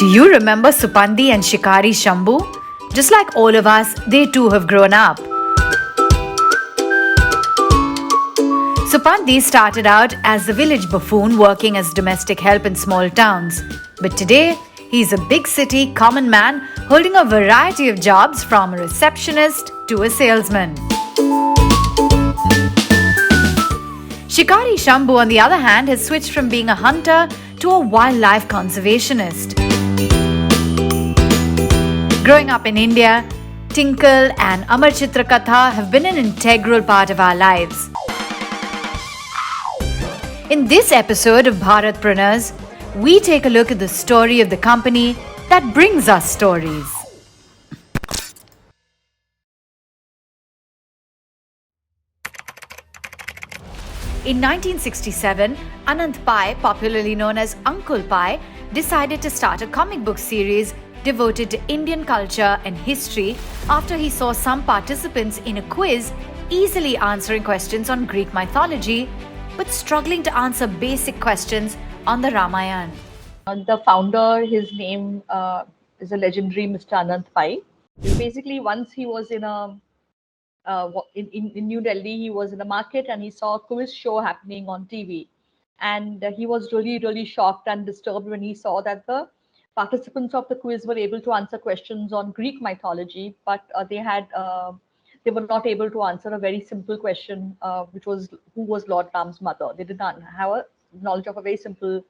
Do you remember Supandi and Shikari Shambhu? Just like all of us, they too have grown up. Supandi started out as a village buffoon working as domestic help in small towns. But today, he's a big city common man holding a variety of jobs from a receptionist to a salesman. Shikari Shambhu, on the other hand, has switched from being a hunter to a wildlife conservationist. Growing up in India, Tinkle and Amar Chitra Katha have been an integral part of our lives. In this episode of Bharatpreneurs, we take a look at the story of the company that brings us stories. In 1967, Anant Pai, popularly known as Uncle Pai, decided to start a comic book series devoted to Indian culture and history after he saw some participants in a quiz easily answering questions on Greek mythology, but struggling to answer basic questions on the Ramayana. The founder, his name is a legendary Mr. Anant Pai. Basically, once he was in New Delhi, he was in a market and he saw a quiz show happening on TV. And he was really, really shocked and disturbed when he saw that the participants of the quiz were able to answer questions on Greek mythology, but they were not able to answer a very simple question, which was who was Lord Ram's mother. They did not have a knowledge of a very simple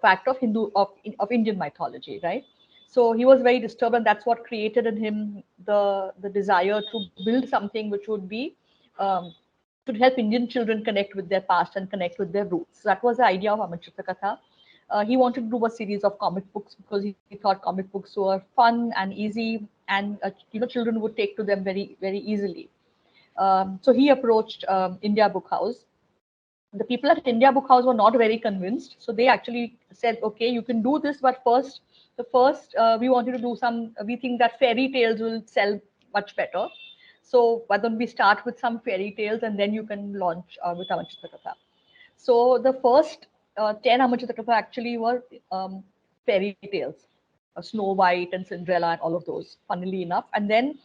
fact of Indian mythology, right? So he was very disturbed, and that's what created in him the desire to build something which would be to help Indian children connect with their past and connect with their roots. So that was the idea of Amar Chitra Katha. He wanted to do a series of comic books because he thought comic books were fun and easy, and children would take to them very, very easily. So he approached India Book House. The people at India Book House were not very convinced, so they actually said, "Okay, you can do this, but first, we want you to do some. We think that fairy tales will sell much better. So why don't we start with some fairy tales and then you can launch with Amar Chitra Katha." So the first 10 Amar Chitra Katha actually were fairy tales, Snow White and Cinderella and all of those, funnily enough. And then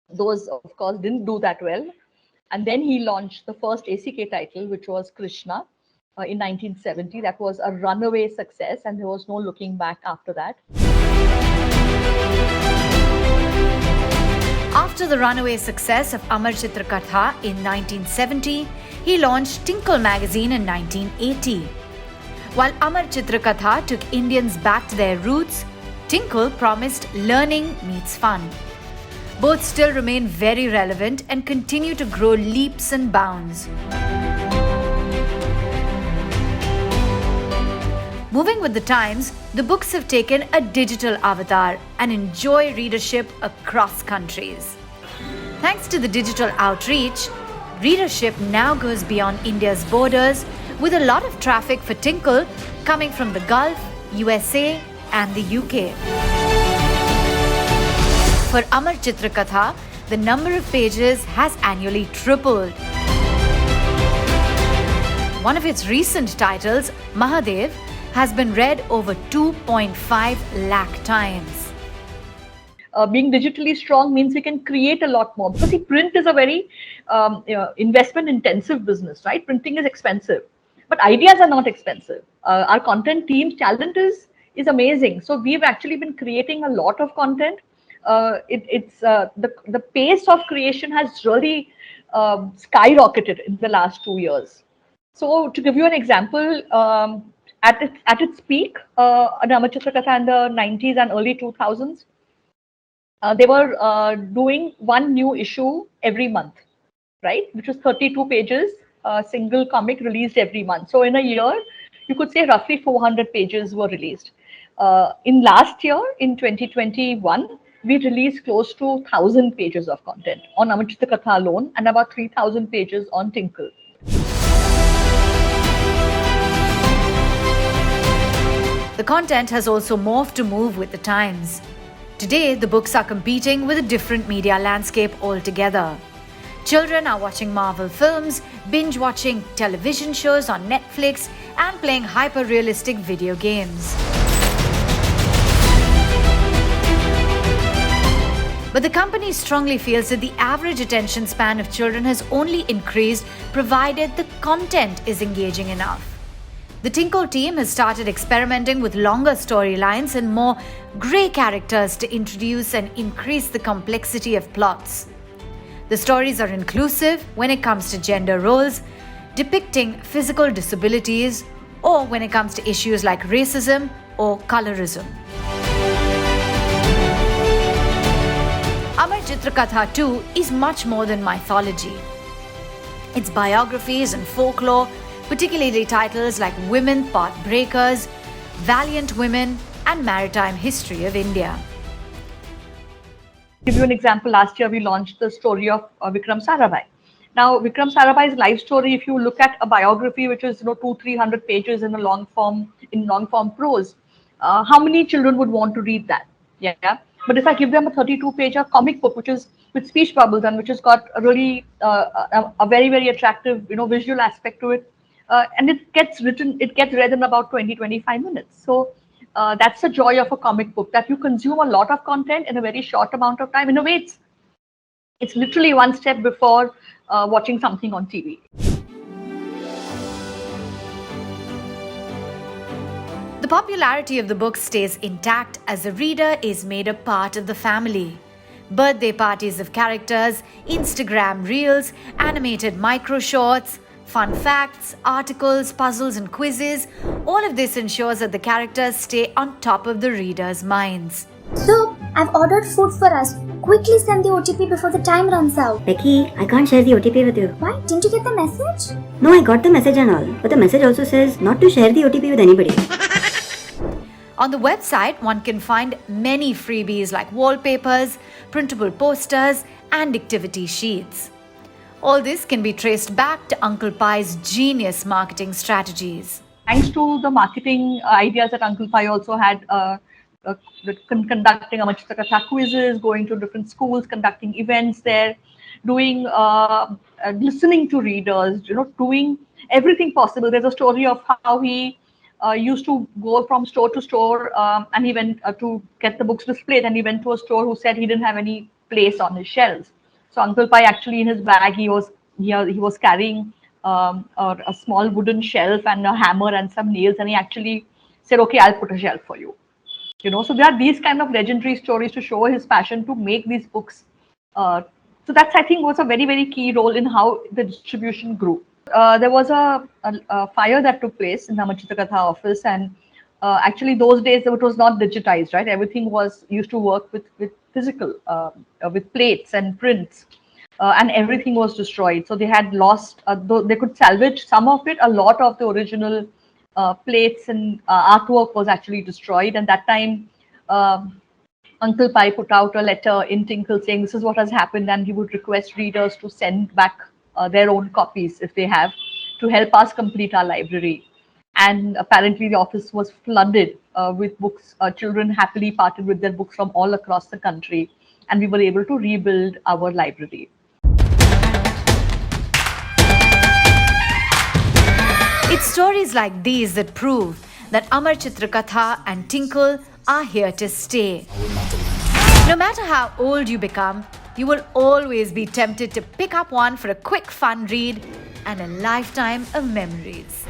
those, of course, didn't do that well. And then he launched the first ACK title, which was Krishna in 1970. That was a runaway success, and there was no looking back after that. After the runaway success of Amar Chitra Katha in 1970, he launched Tinkle magazine in 1980. While Amar Chitra Katha took Indians back to their roots, Tinkle promised learning meets fun. Both still remain very relevant and continue to grow leaps and bounds. Moving with the times, the books have taken a digital avatar and enjoy readership across countries. Thanks to the digital outreach, readership now goes beyond India's borders, with a lot of traffic for Tinkle coming from the Gulf, USA and the UK. For Amar Chitra Katha, the number of pages has annually tripled. One of its recent titles, Mahadev, has been read over 2.5 lakh times. Being digitally strong means we can create a lot more, because print is a very investment intensive business, right? Printing is expensive, but ideas are not expensive. Our content team's talent is amazing. So we've actually been creating a lot of content. The pace of creation has really skyrocketed in the last 2 years. So to give you an example, at its peak, Amar Chitra Katha in the 90s and early 2000s, they were doing one new issue every month, right? Which was 32 pages, single comic released every month. So in a year, you could say roughly 400 pages were released. In last year, in 2021, we released close to 1,000 pages of content on Amar Chitra Katha alone, and about 3,000 pages on Tinkle. The content has also morphed to move with the times. Today, the books are competing with a different media landscape altogether. Children are watching Marvel films, binge-watching television shows on Netflix, and playing hyper-realistic video games. But the company strongly feels that the average attention span of children has only increased provided the content is engaging enough. The Tinkle team has started experimenting with longer storylines and more grey characters to introduce and increase the complexity of plots. The stories are inclusive when it comes to gender roles, depicting physical disabilities, or when it comes to issues like racism or colorism. Amar Chitrakatha too is much more than mythology. It's biographies and folklore, particularly titles like Women Path Breakers, Valiant Women, and Maritime History of India. To give you an example, last year we launched the story of Vikram Sarabhai. Now, Vikram Sarabhai's life story, if you look at a biography which is 200-300 pages in a long form prose, how many children would want to read that? Yeah. But if I give them a 32-page comic book, which is with speech bubbles and which has got a really a very, very attractive visual aspect to it, and it gets read in about 20-25 minutes. So that's the joy of a comic book, that you consume a lot of content in a very short amount of time. In a way, it's literally one step before watching something on TV. The popularity of the book stays intact as the reader is made a part of the family. Birthday parties of characters, Instagram reels, animated micro shorts, fun facts, articles, puzzles and quizzes, all of this ensures that the characters stay on top of the readers' minds. So, I've ordered food for us. Quickly send the OTP before the time runs out. Becky, I can't share the OTP with you. Why? Didn't you get the message? No, I got the message and all. But the message also says not to share the OTP with anybody. On the website, one can find many freebies like wallpapers, printable posters, and activity sheets. All this can be traced back to Uncle Pai's genius marketing strategies. Thanks to the marketing ideas that Uncle Pai also had, conducting Amar Chitrakatha quizzes, going to different schools, conducting events there, doing listening to readers, doing everything possible. There's a story of how he used to go from store to store, and he went to get the books displayed, and he went to a store who said he didn't have any place on his shelves. So Uncle Pai actually in his bag he was carrying a small wooden shelf and a hammer and some nails, and he actually said, "Okay, I'll put a shelf for you." So there are these kind of legendary stories to show his passion to make these books. So that's, I think, was a very, very key role in how the distribution grew. There was a fire that took place in the Amar Chitrakatha office, and actually those days it was not digitized, right? Everything was used to work with physical, with plates and prints, and everything was destroyed. So they had lost, though they could salvage some of it, a lot of the original plates and artwork was actually destroyed. And that time, Uncle Pai put out a letter in Tinkle saying this is what has happened, and he would request readers to send back their own copies if they have, to help us complete our library. And apparently the office was flooded with books. Children happily parted with their books from all across the country, and we were able to rebuild our library. It's stories like these that prove that Amar Chitrakatha and Tinkle are here to stay. No matter how old you become, you will always be tempted to pick up one for a quick fun read and a lifetime of memories.